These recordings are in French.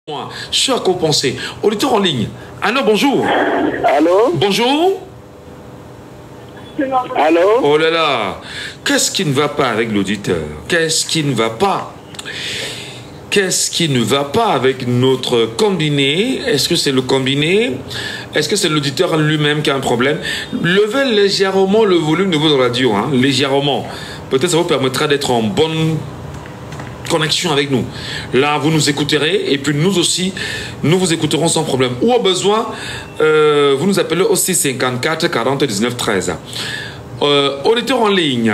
Je suis à quoi penser. Auditeur en ligne. Allô, bonjour. Allô? Bonjour. Allô? Oh là là. Qu'est-ce qui ne va pas avec l'auditeur? Qu'est-ce qui ne va pas? Qu'est-ce qui ne va pas avec notre combiné? Est-ce que c'est le combiné? Est-ce que c'est l'auditeur lui-même qui a un problème? Levez légèrement le volume de votre radio, hein, légèrement. Peut-être ça vous permettra d'être en bonne connexion avec nous. Là, vous nous écouterez et puis nous aussi, nous vous écouterons sans problème. Ou au besoin, vous nous appelez au 654 40 19 13. Auditeur en ligne.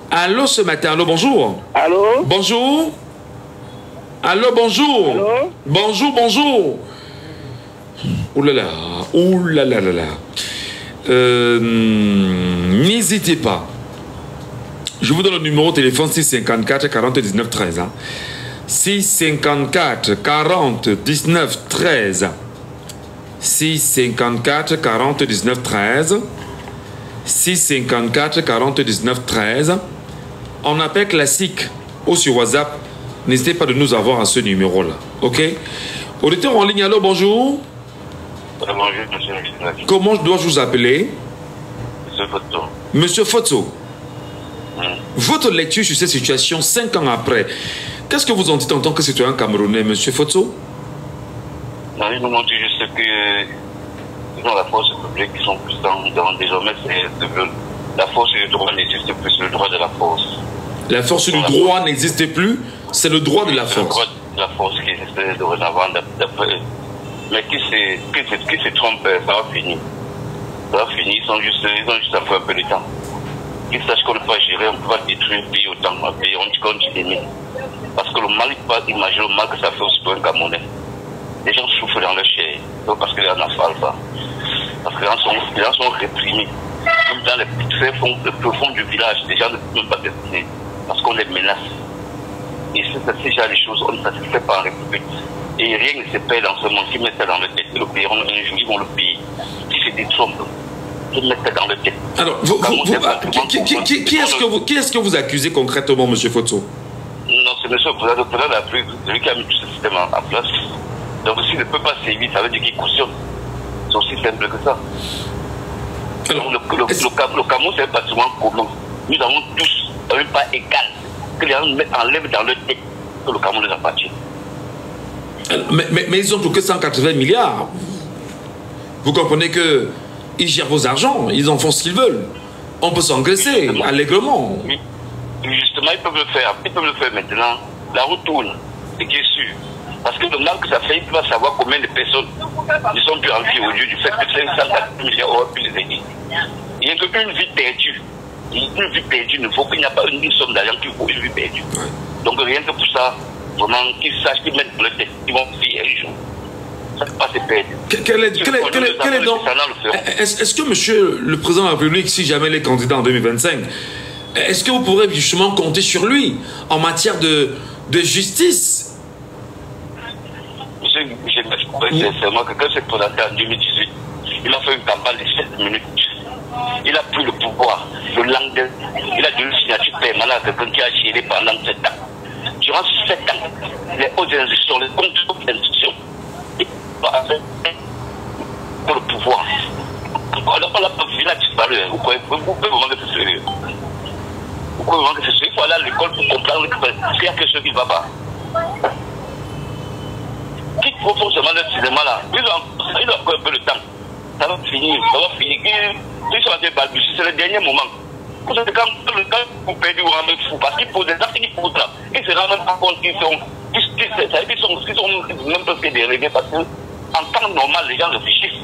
Allô ce matin. Allô, bonjour. Allô? Bonjour. Allô, bonjour. Allô? Bonjour, bonjour. Ouh là là. Ouh là là là là. N'hésitez pas. Je vous donne le numéro de téléphone 654 40 19 13. 654 40 19 13. 654 40 19 13. 654 40 19 13. On appelle classique ou sur WhatsApp. N'hésitez pas de nous avoir à ce numéro-là. OK? Auditeur en ligne, allô, bonjour. Bonjour, monsieur le ministre. Comment dois-je vous appeler? Monsieur Foto. Monsieur Foto. Votre lecture sur cette situation 5 ans après, qu'est-ce que vous en dites en tant que citoyen camerounais, monsieur Foto? Ils nous montrent juste que dans la force publique, qui sont puissants, désormais, la force du droit n'existe plus, c'est le droit de la force. La force du droit n'existe plus, c'est le droit de la force. Le droit de la force qui existe dorénavant. Mais qui se trompe, ça va finir. Ça va finir, ils ont juste à faire un peu de temps. Qu'ils sachent qu'on ne peut pas gérer, on ne peut pas détruire un pays autant, un pays qu'on dit. Parce que le mal, il ne peut pas imaginer le mal que ça fait aux citoyens camerounais. Les gens souffrent dans leur chair, donc parce qu'il y a un asphalt, ça. Parce que les gens sont réprimés. Même dans le profond du village, les gens ne peuvent même pas destiner, parce qu'on les menace. Et ces genre de choses, on ne satisfait pas en République. Et rien ne se paie dans ce monde. Qui met ça dans le tête, ils le paieront un jour, ils vont le payer. Si c'est des trompes. Dans le tête. Alors, qui est-ce que vous accusez concrètement, M. Foto? Non, c'est M. le président de la République, celui qui a mis tout ce système en place. Donc, s'il ne peut pas sévir, ça veut dire qu'il cautionne. C'est aussi simple que ça. Alors, le Cameroun, c'est un patrimoine commun. Nous avons tous un pas égal. Que les gens enlèvent dans le tête que le Cameroun les appartient. Mais ils ont tout que 180 milliards. Vous comprenez que ils gèrent vos argents, ils en font ce qu'ils veulent. On peut s'engraisser allègrement. Oui. Justement, ils peuvent le faire. Ils peuvent le faire maintenant. La route tourne, c'est qui est sûr. Parce que le mal que ça fait, ils peuvent savoir combien de personnes ne sont plus en vie au lieu du fait que 540 milliards auraient pu les aider. Il n'y a qu'une vie perdue. Une vie perdue ne faut qu'il n'y a pas une somme d'argent qui vaut une vie perdue. Donc rien que pour ça, vraiment, qu'ils sachent qu'ils mettent dans le tête, ils vont vivre un jour. Est-ce que monsieur le président de la République, si jamais il est candidat en 2025, est-ce que vous pourrez justement compter sur lui en matière de justice? Monsieur Michel, c'est moi, quelqu'un s'est présenté en 2018. Il a fait une campagne de 7 minutes. Il a pris le pouvoir, le lendemain. Il a donné une signature permanente à quelqu'un qui a géré pendant 7 ans. Durant 7 ans, les hautes institutions, les contrôles d'institutions, pour le pouvoir. Alors, on n'a pas vu la disparu. Vous pouvez vraiment que c'est sérieux. Vous pouvez vraiment que c'est sérieux. Il faut aller à l'école pour comprendre qu'il y a quelque chose qui ne va pas. Qui propose ce cinéma-là? Ils ont encore un peu de temps. Ça va finir. Ils sont en train de balbutier. C'est le dernier moment. Quand vous perdez, vous rendez fou. Parce qu'ils posent des actes, ils posent là. Ils se rendent même pas compte qu'ils sont même pas fait des rêves parce que en temps normal, les gens réfléchissent.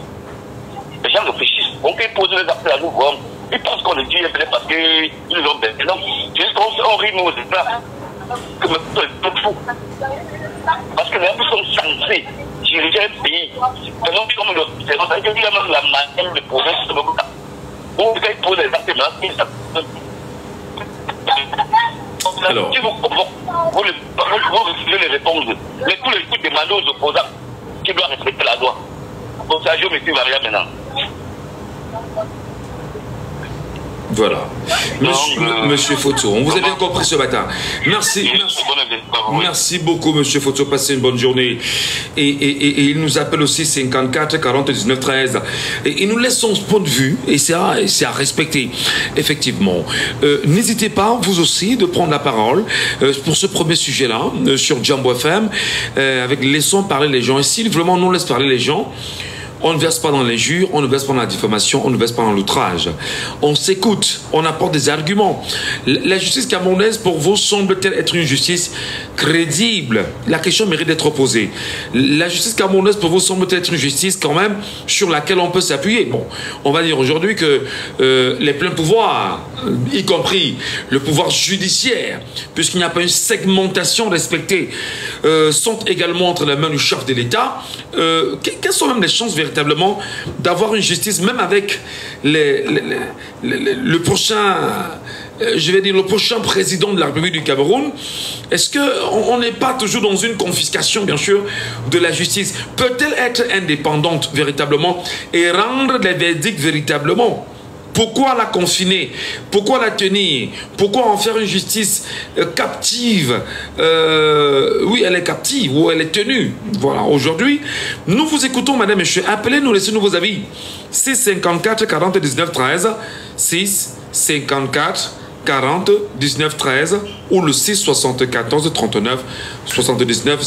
Les gens réfléchissent. On peut poser les actes à nous voir. Ils pensent qu'on le dit parce qu'ils ont des non. C'est juste qu'on rit aux états. Que c'est fou. Parce que les gens sont censés diriger un pays. C'est comme le c'est comme il y a même la manière de poser ce moment. Où ils posent les actes alors, vous refusez les réponses. Mais tous les coups demandés aux opposants qui doivent respecter la loi. Donc ça, je me suis variable maintenant. Voilà. Monsieur Foto, on vous a bien compris ce matin. Merci. Merci beaucoup, Monsieur Foto. Passez une bonne journée. Et il nous appelle aussi 54 40 19 13. Et il nous laisse son point de vue. Et c'est à respecter, effectivement. N'hésitez pas, vous aussi, de prendre la parole pour ce premier sujet-là, sur Jambo FM, avec laissons parler les gens. Et si vraiment on nous laisse parler les gens, on ne verse pas dans l'injure, on ne verse pas dans la diffamation, on ne verse pas dans l'outrage. On s'écoute, on apporte des arguments. La justice camerounaise, pour vous, semble-t-elle être une justice crédible? La question mérite d'être posée. La justice camerounaise, pour vous, semble-t-elle être une justice quand même sur laquelle on peut s'appuyer? Bon, on va dire aujourd'hui que les pleins pouvoirs, y compris le pouvoir judiciaire, puisqu'il n'y a pas une segmentation respectée, sont également entre les mains du chef de l'État. Quelles sont même les chances véritablement d'avoir une justice, même avec le prochain, je vais dire le prochain président de la République du Cameroun? Est-ce qu'on n'est pas toujours dans une confiscation, bien sûr, de la justice? Peut-elle être indépendante véritablement et rendre les verdicts véritablement? Pourquoi la confiner? Pourquoi la tenir? Pourquoi en faire une justice captive? Oui, elle est captive ou elle est tenue. Voilà, aujourd'hui, nous vous écoutons, madame, monsieur. Appelez-nous, laissez-nous vos avis. 6 54 40 19 13. 6 54 40 19 13 ou le 6 74 39 79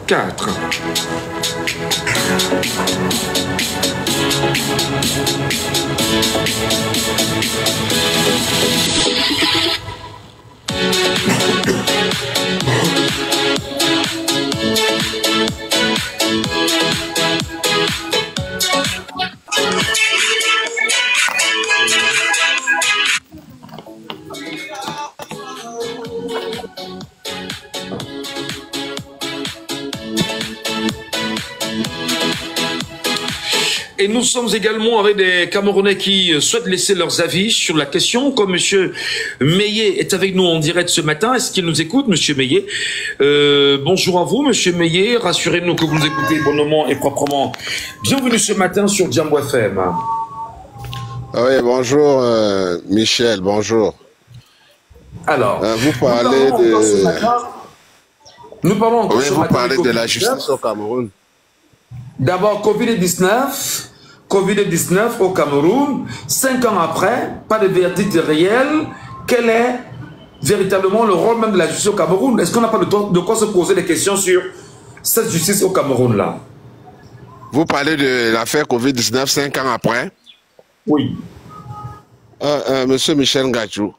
04. Et nous sommes également avec des Camerounais qui souhaitent laisser leurs avis sur la question, comme Monsieur Meillet est avec nous en direct ce matin. Est-ce qu'il nous écoute, Monsieur Meillet? Bonjour à vous, Monsieur Meillet. Rassurez-nous que vous nous écoutez bonnement et proprement. Bienvenue ce matin sur Jambo FM. Oui, bonjour Michel, bonjour. Alors, vous parlez nous parlons encore vous parlez de la justice au Cameroun. D'abord, Covid-19 au Cameroun, 5 ans après, pas de verdict réel. Quel est véritablement le rôle même de la justice au Cameroun? Est-ce qu'on n'a pas de quoi se poser des questions sur cette justice au Cameroun-là? Vous parlez de l'affaire Covid-19 5 ans après? Oui. Monsieur Michel Ngachou,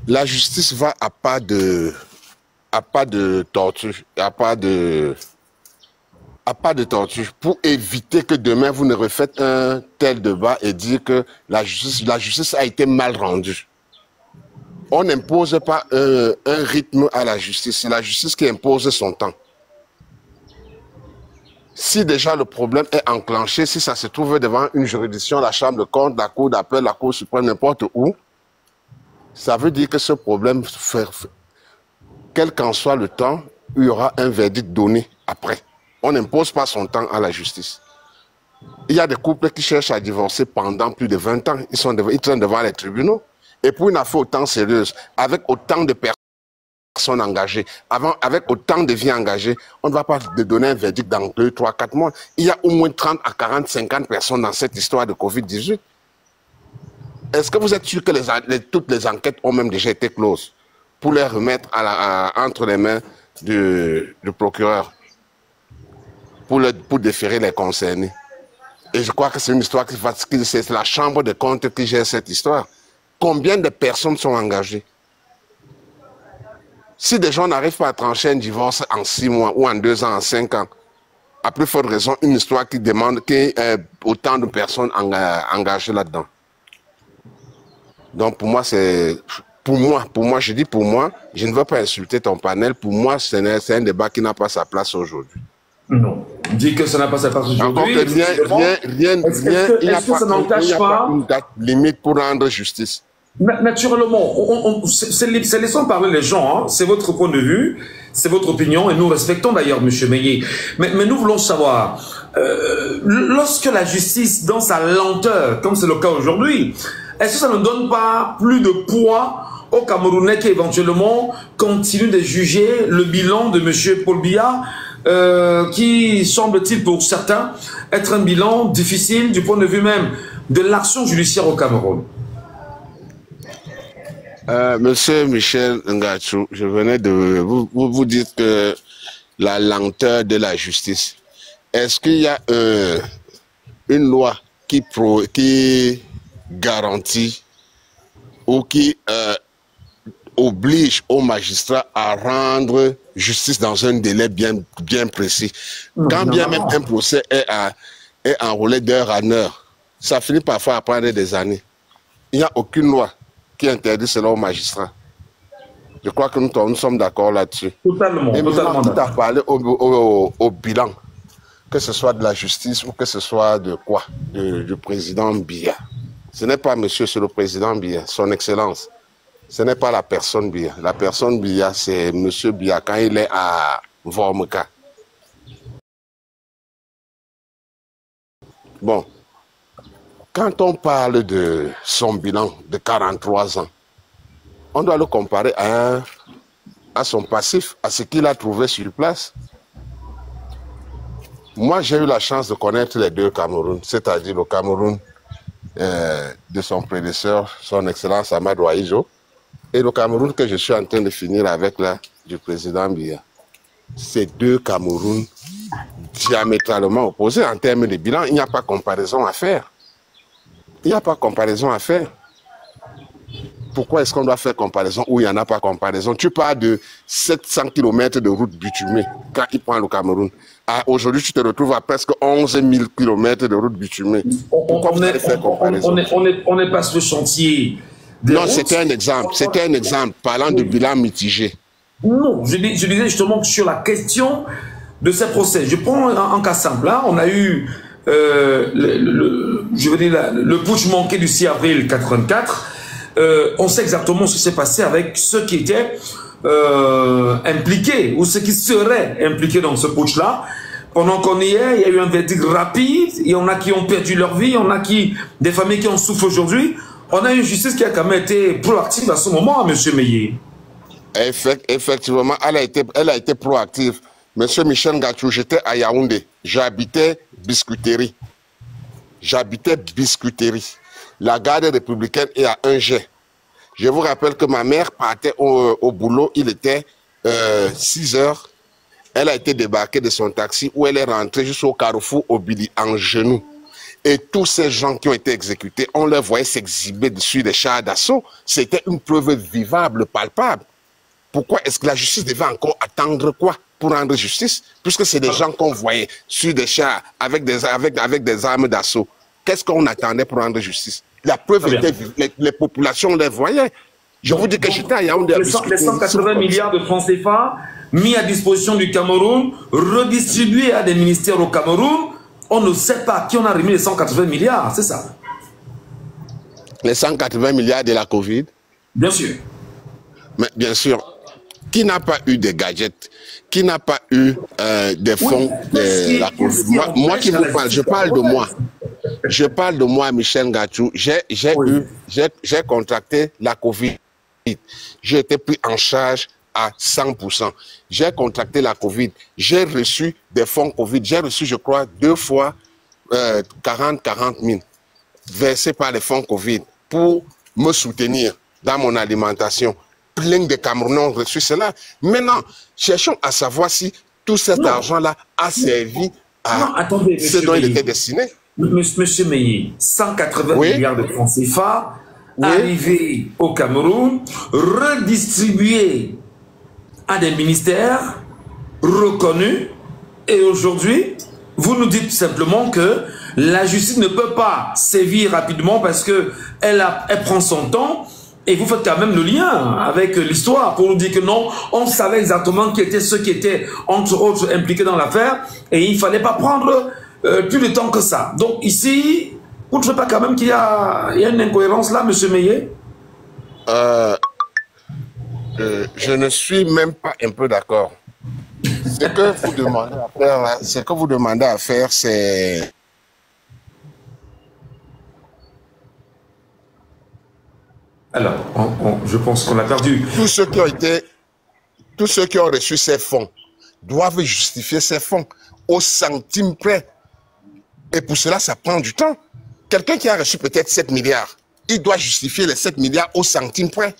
la justice va à pas de tortue, à pas de tortue, pour éviter que demain vous ne refaites un tel débat et dire que la justice a été mal rendue. On n'impose pas un rythme à la justice, c'est la justice qui impose son temps. Si déjà le problème est enclenché, si ça se trouve devant une juridiction, la chambre de compte, la cour d'appel, la cour suprême, n'importe où, ça veut dire que ce problème, quel qu'en soit le temps, il y aura un verdict donné après. On n'impose pas son temps à la justice. Il y a des couples qui cherchent à divorcer pendant plus de 20 ans. Ils sont devant les tribunaux. Et pour une affaire autant sérieuse, avec autant de personnes engagées, avec autant de vies engagées, on ne va pas donner un verdict dans 2, 3, 4 mois. Il y a au moins 30 à 40, 50 personnes dans cette histoire de Covid-18. Est-ce que vous êtes sûr que toutes les enquêtes ont même déjà été closes pour les remettre entre les mains du procureur pour déférer les concernés? Et je crois que c'est une histoire c'est la chambre de compte qui gère cette histoire. Combien de personnes sont engagées? Si des gens n'arrivent pas à trancher un divorce en 6 mois ou en 2 ans, en 5 ans, à plus forte raison, une histoire qui demande qu'il y ait autant de personnes engagées là-dedans. Donc pour moi, je ne veux pas insulter ton panel, pour moi, c'est un débat qui n'a pas sa place aujourd'hui. Non. Dis que ça n'a pas sa place aujourd'hui. Il n'y a pas une date limite pour rendre justice. Naturellement, c'est laissons parler les gens, hein. C'est votre point de vue, c'est votre opinion, et nous respectons d'ailleurs, M. Meillet. Mais nous voulons savoir, lorsque la justice, dans sa lenteur, comme c'est le cas aujourd'hui, est-ce que ça ne donne pas plus de poids aux Camerounais qui éventuellement continuent de juger le bilan de M. Paul Biya, qui semble-t-il pour certains être un bilan difficile du point de vue même de l'action judiciaire au Cameroun? Monsieur Michel Ngachou, je venais de vous dire que la lenteur de la justice, est-ce qu'il y a une loi qui garantit ou qui oblige aux magistrats à rendre justice dans un délai bien précis? Quand bien même un procès est enroulé d'heure en heure, ça finit parfois à prendre des années. Il n'y a aucune loi qui interdit cela aux magistrats. Je crois que nous sommes d'accord là-dessus. Totalement. Et Totalement. Tout à parler au bilan, que ce soit de la justice ou que ce soit de quoi, du président Biya. Ce n'est pas monsieur, c'est le président Biya, son excellence. Ce n'est pas la personne Biya. La personne Biya, c'est monsieur Biya quand il est à Vormeka. Bon, quand on parle de son bilan de 43 ans, on doit le comparer à son passif, à ce qu'il a trouvé sur place. Moi, j'ai eu la chance de connaître les deux Cameroun, c'est-à-dire le Cameroun de son prédécesseur, son excellence Amadou Ahidjo, et le Cameroun que je suis en train de finir avec là, du président Biya. Ces deux Cameroun diamétralement opposés en termes de bilan, il n'y a pas comparaison à faire. Il n'y a pas comparaison à faire. Pourquoi est-ce qu'on doit faire comparaison où il n'y en a pas comparaison? Tu parles de 700 km de route bitumée quand il prend le Cameroun. Aujourd'hui, tu te retrouves à presque 11 000 km de route bitumée. Pourquoi vous allez faire comparaison? On n'est pas sur le chantier. Non, c'était un exemple. C'était un exemple parlant de bilan mitigé. Non, je disais justement sur la question de ces procès. Je prends un cas simple. Là, on a eu je veux dire, le putsch manqué du 6 avril 84. On sait exactement ce qui s'est passé avec ceux qui étaient impliqués ou ceux qui seraient impliqués dans ce putsch-là. Pendant qu'on y est, il y a eu un verdict rapide. Il y en a qui ont perdu leur vie, il y en a des familles qui en souffrent aujourd'hui. On a une justice qui a quand même été proactive à ce moment, M. Meillet. Effectivement, elle a été proactive. Monsieur Michel Ngachou, j'étais à Yaoundé. J'habitais Biscuiterie. La garde républicaine est à 1 jet. Je vous rappelle que ma mère partait au boulot, il était 6 heures. Elle a été débarquée de son taxi où elle est rentrée jusqu'au carrefour au Bili en genoux. Et tous ces gens qui ont été exécutés, on les voyait s'exhiber dessus des chars d'assaut. C'était une preuve vivable, palpable. Pourquoi est-ce que la justice devait encore attendre quoi pour rendre justice? Puisque c'est des gens qu'on voyait sur des chars avec des armes d'assaut. Qu'est-ce qu'on attendait pour rendre justice? La preuve était les populations les voyaient. Je vous dis que j'étais à Yaoundé. Les 180 milliards de francs CFA mis à disposition du Cameroun, redistribués à des ministères au Cameroun, on ne sait pas qui en a remis les 180 milliards, c'est ça? Les 180 milliards de la Covid? Bien sûr. Mais bien sûr, qui n'a pas eu des gadgets? Qui n'a pas eu des fonds de la Covid? Moi qui vous parle, je parle de moi. Je parle de moi, Michel Ngachou. J'ai contracté la Covid. J'ai été pris en charge à 100%. J'ai contracté la Covid. J'ai reçu des fonds Covid. J'ai reçu, je crois, 2 fois 40 000 versés par les fonds Covid pour me soutenir dans mon alimentation. Plein de Camerounais ont reçu cela. Maintenant, cherchons à savoir si tout cet argent-là a servi à ce dont il était destiné. Monsieur Meillet, 180 milliards de francs CFA arrivés au Cameroun, redistribués à des ministères reconnus, et aujourd'hui, vous nous dites simplement que la justice ne peut pas sévir rapidement parce qu'elle prend son temps, et vous faites quand même le lien avec l'histoire pour nous dire que non, on savait exactement qui étaient ceux qui étaient entre autres impliqués dans l'affaire, et il ne fallait pas prendre plus de temps que ça. Donc ici, vous ne trouvez pas quand même qu'il y a une incohérence là, monsieur Meillet? Je ne suis même pas un peu d'accord. Ce que vous demandez à faire, c'est Alors, je pense qu'on a perdu. Tous ceux qui ont reçu ces fonds doivent justifier ces fonds au centime près. Et pour cela, ça prend du temps. Quelqu'un qui a reçu peut-être 7 milliards, il doit justifier les 7 milliards au centime près.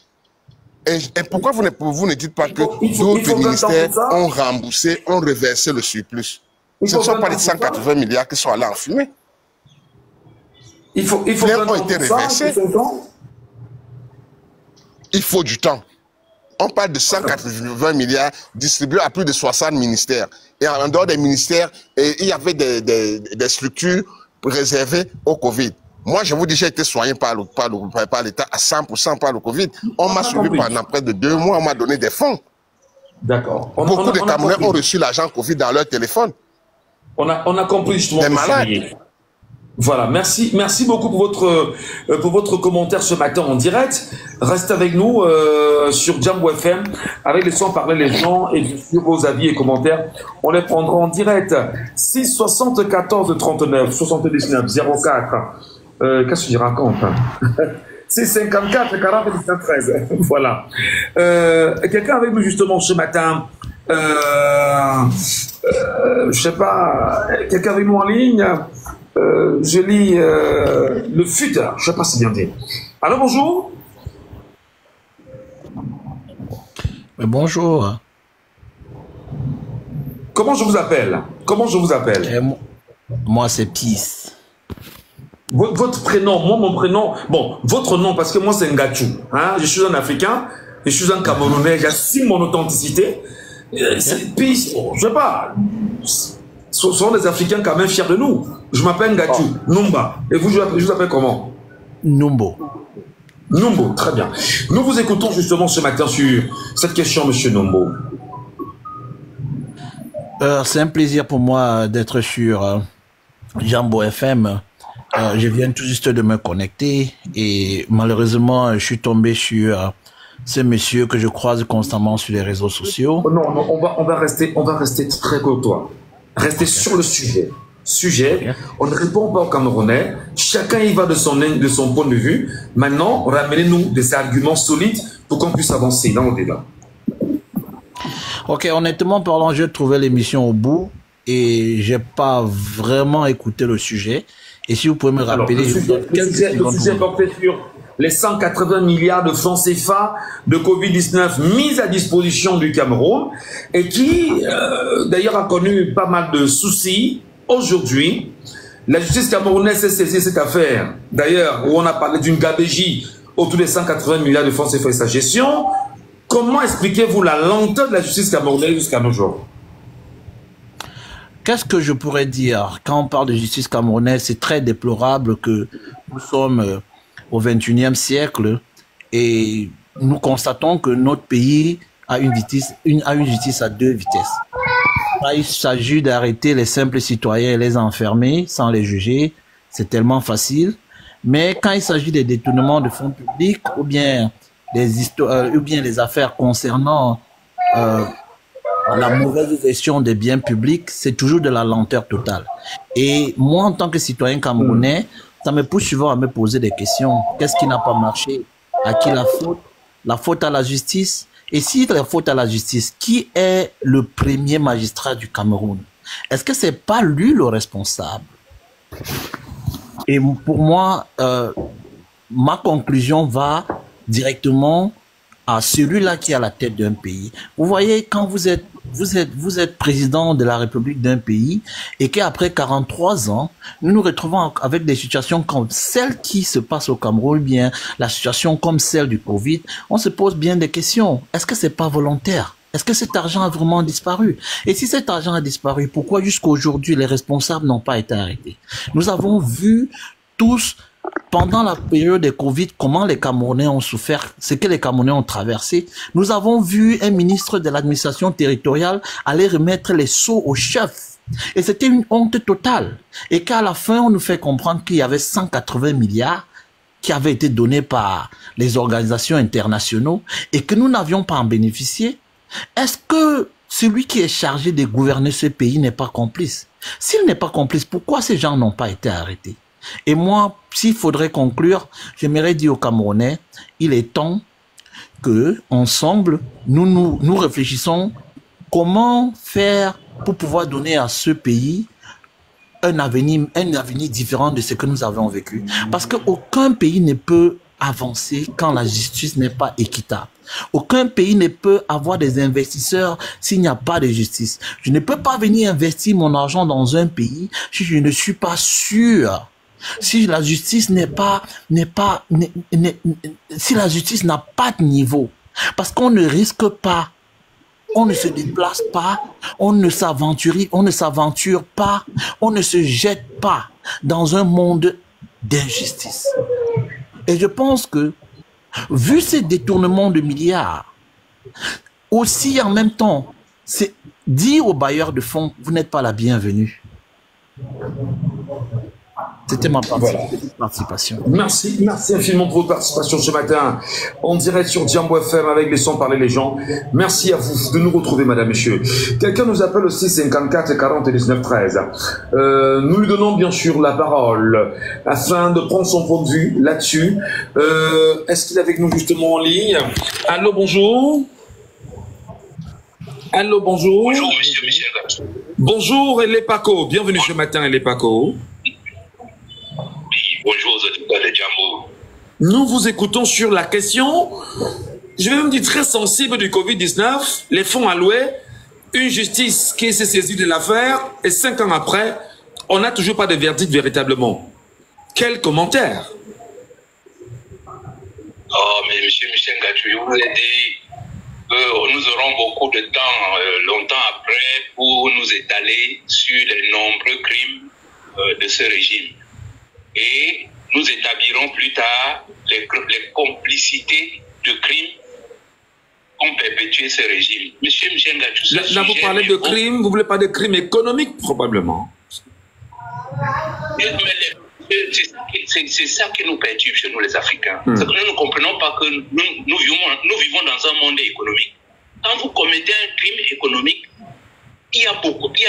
Et pourquoi vous ne dites pas que d'autres ministères ont remboursé, ont reversé le surplus? Ce ne sont pas les 180 milliards qui sont allés en fumée. Il faut ont été reversés. Il faut du temps. On parle de 180 milliards distribués à plus de 60 ministères. Et en dehors des ministères, il y avait des structures réservées au Covid. Moi, je vous dis, j'ai été soigné par l'État à 100% par le Covid. On m'a suivi pendant près de 2 mois, on m'a donné des fonds. D'accord. Beaucoup de Camerounais ont reçu l'argent Covid dans leur téléphone. On a compris justement. Des malades. Voilà, merci beaucoup pour votre commentaire ce matin en direct. Restez avec nous sur Jambo FM avec les sons parler les gens et sur vos avis et commentaires. On les prendra en direct. 6 74 39 79 04. Qu'est-ce que je raconte? 6 54 40 19 13. Voilà. Quelqu'un avec nous justement ce matin. Je sais pas. Quelqu'un avec nous en ligne. Je lis le futur, je ne sais pas si bien dit. Alors bonjour. Bonjour. Comment je vous appelle? Moi c'est Peace. Votre prénom, moi mon prénom, bon, votre nom parce que moi c'est Ngachou. Hein? Je suis un Africain, je suis un Camerounais, j'assume mon authenticité. Peace, je sais pas. Ce sont des Africains quand même fiers de nous. Je m'appelle Ngachou, Numba. Et vous, je vous appelle comment? Numbo. Numbo, très bien. Nous vous écoutons justement ce matin sur cette question, monsieur Numbo. C'est un plaisir pour moi d'être sur Jambo FM. Je viens tout juste de me connecter et malheureusement, je suis tombé sur ce monsieur que je croise constamment sur les réseaux sociaux. Non, on va rester très courtois. Restez sur le sujet. Okay. On ne répond pas aux Camerounais. Chacun y va de son point de vue. Maintenant, ramenez-nous des arguments solides pour qu'on puisse avancer dans le débat. Ok, honnêtement parlant, j'ai trouvé l'émission au bout et j'ai pas vraiment écouté le sujet. Et si vous pouvez me rappeler... Le sujet portait sur les 180 milliards de francs CFA de Covid-19 mis à disposition du Cameroun et qui, d'ailleurs, a connu pas mal de soucis. Aujourd'hui, la justice camerounaise s'est saisie cette affaire, d'ailleurs, où on a parlé d'une gabégie autour des 180 milliards de francs CFA et sa gestion. Comment expliquez-vous la lenteur de la justice camerounaise jusqu'à nos jours? Qu'est-ce que je pourrais dire? Quand on parle de justice camerounaise, c'est très déplorable que nous sommes au XXIe siècle et nous constatons que notre pays a une justice à 2 vitesses. Quand il s'agit d'arrêter les simples citoyens et les enfermer sans les juger, c'est tellement facile. Mais quand il s'agit des détournements de fonds publics ou bien les affaires concernant la mauvaise gestion des biens publics, c'est toujours de la lenteur totale. Et moi, en tant que citoyen camerounais, ça me pousse souvent à me poser des questions. Qu'est-ce qui n'a pas marché? À qui la faute? La faute à la justice? Et si la faute à la justice, qui est le premier magistrat du Cameroun? Est-ce que c'est pas lui le responsable? Et pour moi, ma conclusion va directement à celui-là qui est à la tête d'un pays. Vous voyez, quand vous êtes président de la République d'un pays et qu'après 43 ans, nous nous retrouvons avec des situations comme celle qui se passe au Cameroun, bien la situation comme celle du Covid, on se pose bien des questions. Est-ce que c'est pas volontaire? Est-ce que cet argent a vraiment disparu? Et si cet argent a disparu, pourquoi jusqu'à aujourd'hui les responsables n'ont pas été arrêtés? Nous avons vu tous pendant la période de Covid, comment les Camerounais ont souffert, ce que les Camerounais ont traversé. Nous avons vu un ministre de l'administration territoriale aller remettre les sceaux au chef. Et c'était une honte totale. Et qu'à la fin, on nous fait comprendre qu'il y avait 180 milliards qui avaient été donnés par les organisations internationales et que nous n'avions pas en bénéficié. Est-ce que celui qui est chargé de gouverner ce pays n'est pas complice? S'il n'est pas complice, pourquoi ces gens n'ont pas été arrêtés? Et moi, s'il faudrait conclure, j'aimerais dire aux Camerounais, il est temps que, ensemble, nous réfléchissons comment faire pour pouvoir donner à ce pays un avenir différent de ce que nous avons vécu. Parce qu'aucun pays ne peut avancer quand la justice n'est pas équitable. Aucun pays ne peut avoir des investisseurs s'il n'y a pas de justice. Je ne peux pas venir investir mon argent dans un pays si je ne suis pas sûr. Si la justice si la justice n'a pas de niveau. Parce qu'on ne risque pas. On ne se déplace pas, on ne s'aventure pas, on ne se jette pas dans un monde d'injustice. Et je pense que, vu ces détournements de milliards, aussi en même temps, c'est dire aux bailleurs de fonds, vous n'êtes pas la bienvenue. C'était ma participation. Merci infiniment pour votre participation ce matin. On dirait sur Djambo FM avec les sons parler les gens. Merci à vous de nous retrouver, madame, monsieur. Quelqu'un nous appelle au 654 40 19 13. Nous lui donnons bien sûr la parole afin de prendre son point de vue là-dessus. Est-ce qu'il est avec nous justement en ligne? Allô, bonjour. Allô, bonjour. Bonjour, monsieur Michel. Bonjour, Elé Paco. Bienvenue ce matin, Elé Paco. Bonjour aux auditeurs de Djambo. Nous vous écoutons sur la question, je vais même dire très sensible du Covid-19, les fonds alloués, une justice qui s'est saisie de l'affaire, et 5 ans après, on n'a toujours pas de verdict véritablement. Quel commentaire? Oh, mais monsieur Michel Gatou, je vous ai dit que nous aurons beaucoup de temps, longtemps après, pour nous étaler sur les nombreux crimes de ce régime. Et nous établirons plus tard les complicités de crimes qu'ont perpétué ce régime. Monsieur Michel Gatou, là, vous parlez de crimes, vous voulez pas de crimes économiques probablement. C'est ça qui nous perturbe chez nous les Africains. C'est que nous ne comprenons pas que nous vivons dans un monde économique. Quand vous commettez un crime économique, il y a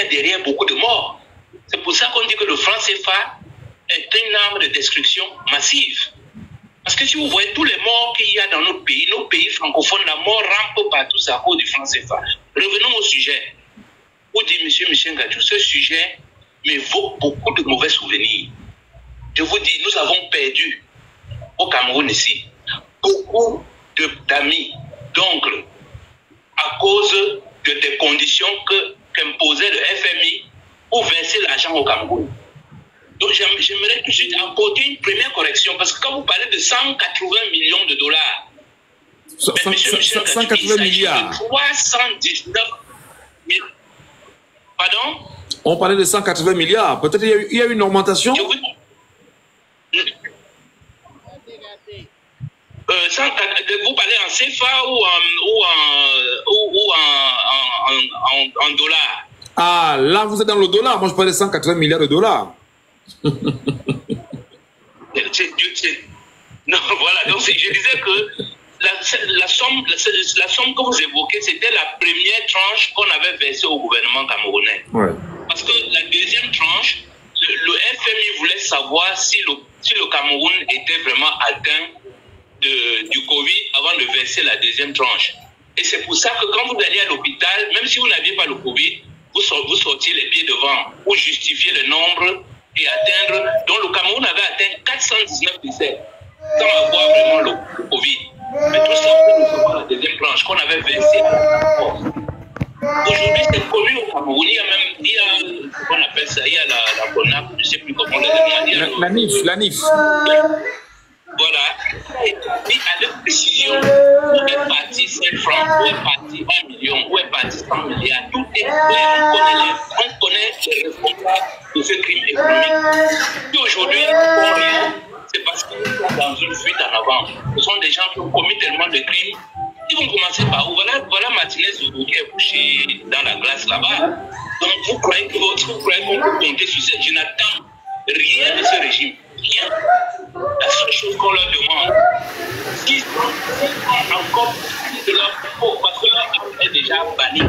derrière beaucoup de morts. C'est pour ça qu'on dit que le franc CFA est une arme de destruction massive. Parce que si vous voyez tous les morts qu'il y a dans nos pays francophones, la mort rampe partout à cause du franc CFA. Revenons au sujet. Vous dites, monsieur Michel Gatou, ce sujet m'évoque beaucoup de mauvais souvenirs. Je vous dis, nous avons perdu au Cameroun ici beaucoup d'amis, d'oncles, à cause des conditions qu'imposait le FMI pour verser l'argent au Cameroun. Donc j'aimerais tout de suite apporter une première correction, parce que quand vous parlez de 180 millions de dollars, 180 milliards. 319 000. Pardon? On parlait de 180 milliards. Peut-être il y a eu une augmentation? Vous parlez en CFA ou en dollars? Ah, là vous êtes dans le dollar. Moi je parlais de 180 milliards de dollars. Non, voilà, donc je disais que la somme que vous évoquez, c'était la première tranche qu'on avait versée au gouvernement camerounais. Ouais. Parce que la deuxième tranche, le FMI voulait savoir si le Cameroun était vraiment atteint du Covid avant de verser la deuxième tranche. Et c'est pour ça que quand vous allez à l'hôpital, même si vous n'aviez pas le Covid, vous sortiez les pieds devant pour justifier le nombre et atteindre. Donc le Cameroun avait atteint 419 décès sans avoir vraiment le Covid. Mais tout ça pour recevoir la deuxième tranche qu'on avait versée à la force. Aujourd'hui, c'est connu au Cameroun. Il y a on appelle ça, il y a la CONAP, je ne sais plus comment on le dit. La NIF. Voilà, dit avec précision où est parti 5 francs, où est parti 1 million, où est parti 100 milliards. Tout est clair, on connaît les responsables de ce crime économique. Et aujourd'hui, ils ne font rien, c'est parce qu'ils sont dans une fuite en avant. Ce sont des gens qui ont commis tellement de crimes. Ils vont commencer par où? Voilà Martinez qui est couché dans la glace là-bas. Donc vous croyez qu'on peut compter sur cette? Je n'attends rien de ce régime. Rien. La seule chose qu'on leur demande, s'ils ont encore de leur corps, parce que leur corps est déjà banni,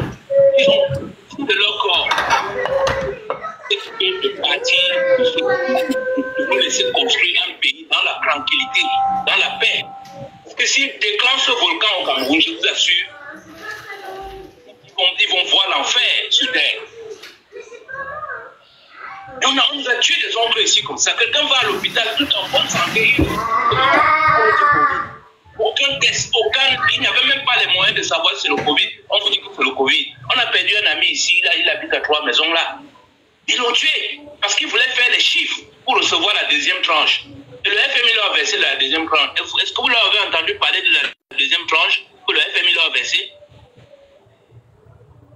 ils ont de leur corps. de partir, de laisser construire un pays dans la tranquillité, dans la paix. Parce que s'ils déclenchent ce volcan au Cameroun, je vous assure, ils vont voir l'enfer sur terre. On nous a tué des oncles ici comme ça. Quelqu'un va à l'hôpital tout en bonne santé. Aucun test, il n'y avait même pas les moyens de savoir si c'est le Covid. On vous dit que c'est le Covid. On a perdu un ami ici, là, il habite à 3 maisons là. Ils l'ont tué parce qu'ils voulaient faire les chiffres pour recevoir la deuxième tranche. Et le FMI leur a versé la deuxième tranche. Est-ce que vous leur avez entendu parler de la deuxième tranche que le FMI leur a versé?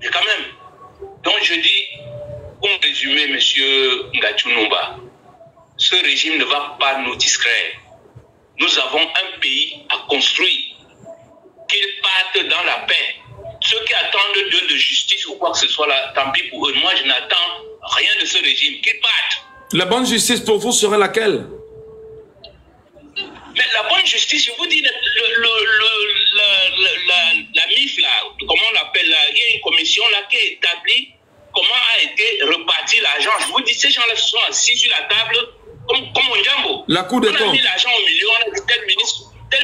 Mais quand même. Donc je dis, pour résumer, M. Ngachunumba, ce régime ne va pas nous distraire. Nous avons un pays à construire. Qu'ils partent dans la paix. Ceux qui attendent de justice ou quoi que ce soit là, tant pis pour eux. Moi, je n'attends rien de ce régime. Qu'ils partent. La bonne justice pour vous serait laquelle? Mais la bonne justice, je vous dis, la MIF là, comment on l'appelle là, il y a une commission là qui est établie comment a été reparti l'argent. Je vous dis, ces gens-là se sont assis sur la table comme un jambo. La Cour des comptes. On a mis l'argent au milieu, on a dit tel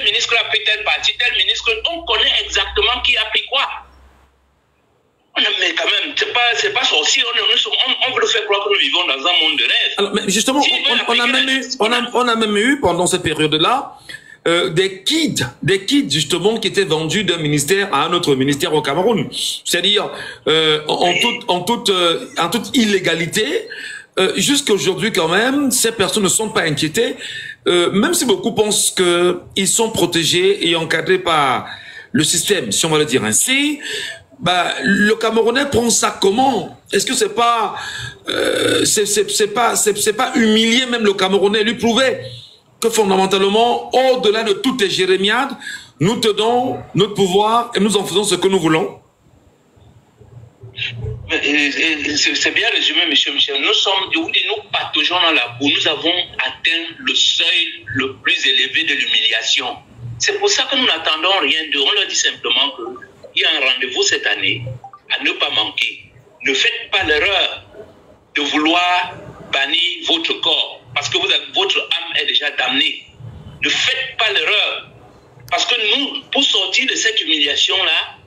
ministre a pris telle partie, tel ministre, on connaît exactement qui a pris quoi. Mais quand même, c'est pas sorcier, on veut faire croire que nous vivons dans un monde de rêve. Alors, mais justement, on a même eu pendant cette période-là des kits justement qui étaient vendus d'un ministère à un autre ministère au Cameroun. C'est-à-dire en toute illégalité. Jusqu'à aujourd'hui quand même, ces personnes ne sont pas inquiétées, même si beaucoup pensent qu'ils sont protégés et encadrés par le système, si on va le dire ainsi. Bah, le Camerounais prend ça comment? Est-ce que c'est pas humilier même le Camerounais, lui prouver que fondamentalement, au-delà de toutes les jérémiades, nous tenons notre pouvoir et nous en faisons ce que nous voulons? C'est bien résumé, monsieur Michel. Nous pataugeons dans la boue. Nous avons atteint le seuil le plus élevé de l'humiliation. C'est pour ça que nous n'attendons rien d'eux. On leur dit simplement qu'il y a un rendez-vous cette année à ne pas manquer. Ne faites pas l'erreur de vouloir bannir votre corps parce que votre âme est déjà damnée. Ne faites pas l'erreur parce que nous, pour sortir de cette humiliation-là,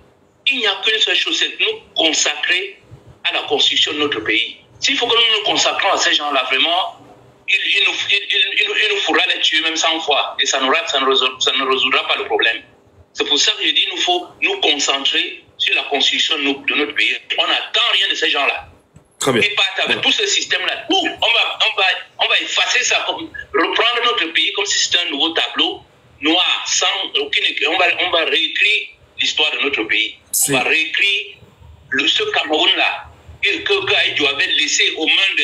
il n'y a qu'une seule chose, c'est de nous consacrer à la construction de notre pays. S'il faut que nous nous consacrions à ces gens-là, vraiment, il nous faudra les tuer même 100 fois. Et ça ne résoudra pas le problème. C'est pour ça que je dis qu'il nous faut nous concentrer sur la construction de notre pays. On n'attend rien de ces gens-là. Très bien. Ils partent avec tout ce système-là. On va effacer ça, reprendre notre pays comme si c'était un nouveau tableau noir, sans aucune écriture. On va réécrire l'histoire de notre pays. On va réécrire ce Cameroun-là que Dieu avait laissé aux mains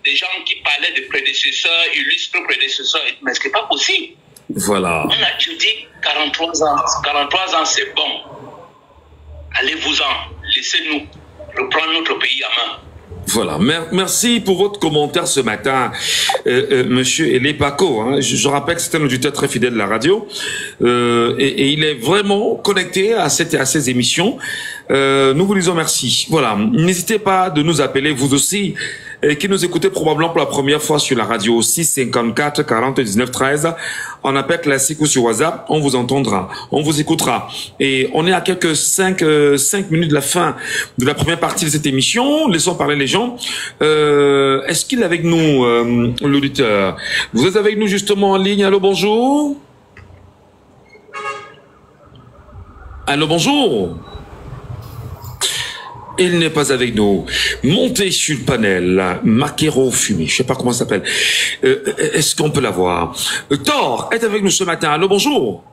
des gens qui parlaient de prédécesseurs, illustres prédécesseurs. Mais ce n'est pas possible. Voilà. On a, je dis, 43 ans. 43 ans, c'est bon. Allez-vous-en. Laissez-nous reprendre notre pays à main. Voilà, merci pour votre commentaire ce matin, Monsieur Elé Paco. Hein. Je rappelle que c'est un auditeur très fidèle de la radio et il est vraiment connecté à ces émissions. Nous vous disons merci. Voilà, n'hésitez pas de nous appeler vous aussi qui nous écoutez probablement pour la première fois sur la radio 6 54 40 19 13 en appel classique ou sur WhatsApp. On vous entendra, on vous écoutera et on est à quelques 5 minutes de la fin de la première partie de cette émission. Laissons parler les gens. Est-ce qu'il est avec nous, l'auditeur? Vous êtes avec nous justement en ligne. Allô, bonjour. Allô, bonjour. Il n'est pas avec nous. Montez sur le panel. Maquero fumé. Je sais pas comment ça s'appelle. Est-ce qu'on peut l'avoir? Thor est avec nous ce matin. Allô, bonjour.